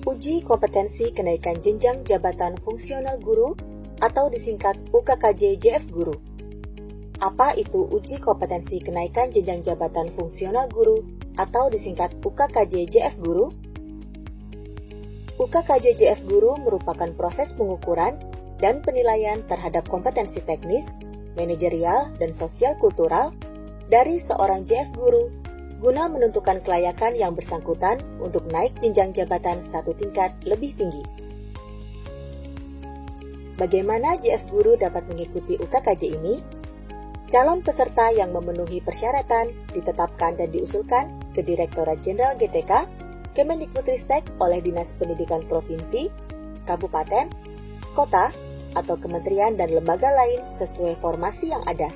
Uji kompetensi kenaikan jenjang jabatan fungsional guru atau disingkat UKKJ JF Guru. Apa itu uji kompetensi kenaikan jenjang jabatan fungsional guru atau disingkat UKKJ JF Guru? UKKJ JF Guru merupakan proses pengukuran dan penilaian terhadap kompetensi teknis, manajerial, dan sosial kultural dari seorang JF Guru guna menentukan kelayakan yang bersangkutan untuk naik jenjang jabatan satu tingkat lebih tinggi. Bagaimana JF Guru dapat mengikuti UKKJ ini? Calon peserta yang memenuhi persyaratan ditetapkan dan diusulkan ke Direktorat Jenderal GTK, Kemendikbudristek oleh Dinas Pendidikan Provinsi, Kabupaten, Kota, atau kementerian dan lembaga lain sesuai formasi yang ada.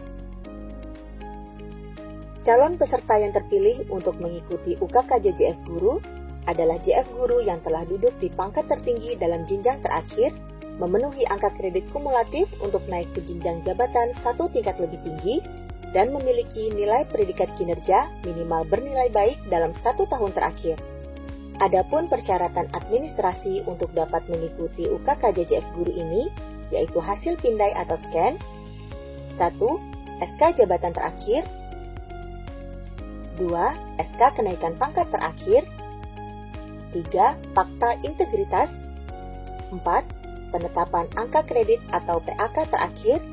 Calon peserta yang terpilih untuk mengikuti UKKJ JF Guru adalah JF Guru yang telah duduk di pangkat tertinggi dalam jenjang terakhir, memenuhi angka kredit kumulatif untuk naik ke jenjang jabatan satu tingkat lebih tinggi, dan memiliki nilai predikat kinerja minimal bernilai baik dalam 1 tahun terakhir. Adapun persyaratan administrasi untuk dapat mengikuti UKKJ JF Guru ini, yaitu hasil pindai atau scan, 1. SK jabatan terakhir, 2. SK kenaikan pangkat terakhir, 3. Fakta integritas, 4. Penetapan angka kredit atau PAK terakhir,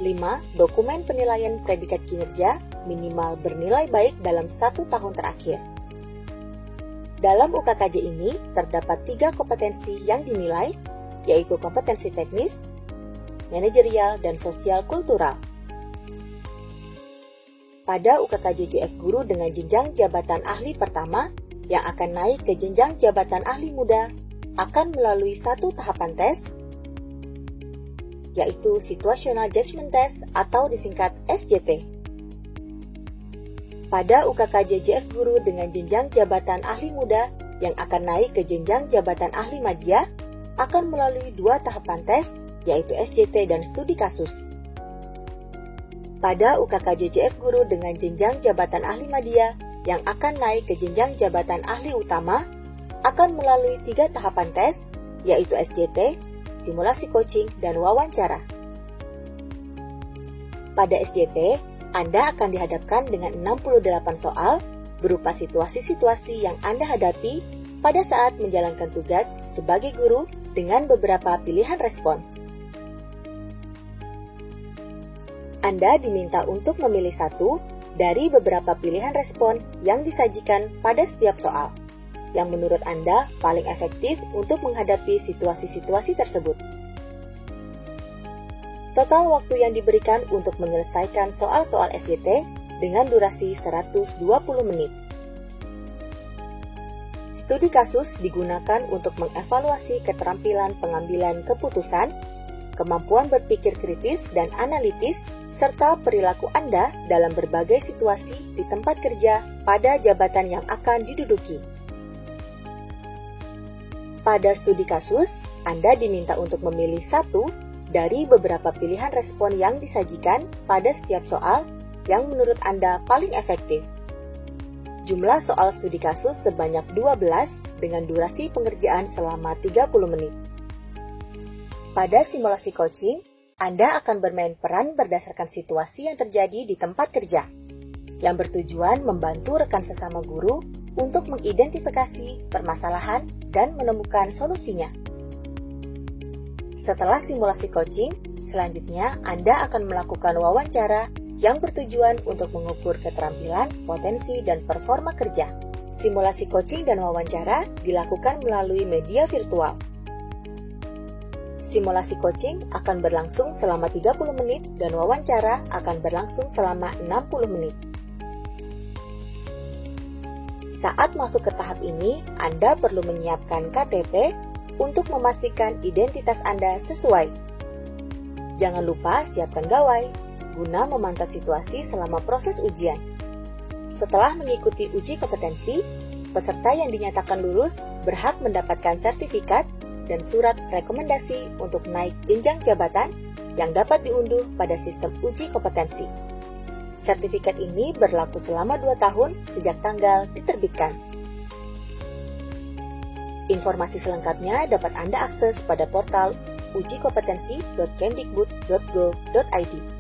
5. Dokumen penilaian predikat kinerja minimal bernilai baik dalam 1 tahun terakhir. Dalam UKKJ ini terdapat 3 kompetensi yang dinilai, yaitu kompetensi teknis, manajerial, dan sosial kultural. Pada UKKJ JF Guru dengan jenjang jabatan ahli pertama yang akan naik ke jenjang jabatan ahli muda akan melalui 1 tahapan tes, yaitu Situational Judgment Test atau disingkat SJT. Pada UKKJ JF Guru dengan jenjang jabatan ahli muda yang akan naik ke jenjang jabatan ahli madya akan melalui 2 tahapan tes, yaitu SJT dan studi kasus. Pada UKKJ JF Guru dengan jenjang jabatan ahli madya yang akan naik ke jenjang jabatan ahli utama akan melalui 3 tahapan tes, yaitu SJT, simulasi coaching, dan wawancara. Pada SJT, Anda akan dihadapkan dengan 68 soal berupa situasi-situasi yang Anda hadapi pada saat menjalankan tugas sebagai guru dengan beberapa pilihan respon. Anda diminta untuk memilih satu dari beberapa pilihan respon yang disajikan pada setiap soal, yang menurut Anda paling efektif untuk menghadapi situasi-situasi tersebut. Total waktu yang diberikan untuk menyelesaikan soal-soal SJT dengan durasi 120 menit. Studi kasus digunakan untuk mengevaluasi keterampilan pengambilan keputusan, kemampuan berpikir kritis dan analitis, serta perilaku Anda dalam berbagai situasi di tempat kerja pada jabatan yang akan diduduki. Pada studi kasus, Anda diminta untuk memilih satu dari beberapa pilihan respon yang disajikan pada setiap soal yang menurut Anda paling efektif. Jumlah soal studi kasus sebanyak 12 dengan durasi pengerjaan selama 30 menit. Pada simulasi coaching, Anda akan bermain peran berdasarkan situasi yang terjadi di tempat kerja, yang bertujuan membantu rekan sesama guru untuk mengidentifikasi permasalahan dan menemukan solusinya. Setelah simulasi coaching, selanjutnya Anda akan melakukan wawancara yang bertujuan untuk mengukur keterampilan, potensi, dan performa kerja. Simulasi coaching dan wawancara dilakukan melalui media virtual. Simulasi coaching akan berlangsung selama 30 menit dan wawancara akan berlangsung selama 60 menit. Saat masuk ke tahap ini, Anda perlu menyiapkan KTP untuk memastikan identitas Anda sesuai. Jangan lupa siapkan gawai guna memantau situasi selama proses ujian. Setelah mengikuti uji kompetensi, peserta yang dinyatakan lulus berhak mendapatkan sertifikat dan surat rekomendasi untuk naik jenjang jabatan yang dapat diunduh pada sistem uji kompetensi. Sertifikat ini berlaku selama 2 tahun sejak tanggal diterbitkan. Informasi selengkapnya dapat Anda akses pada portal ujikompetensi.kemdikbud.go.id.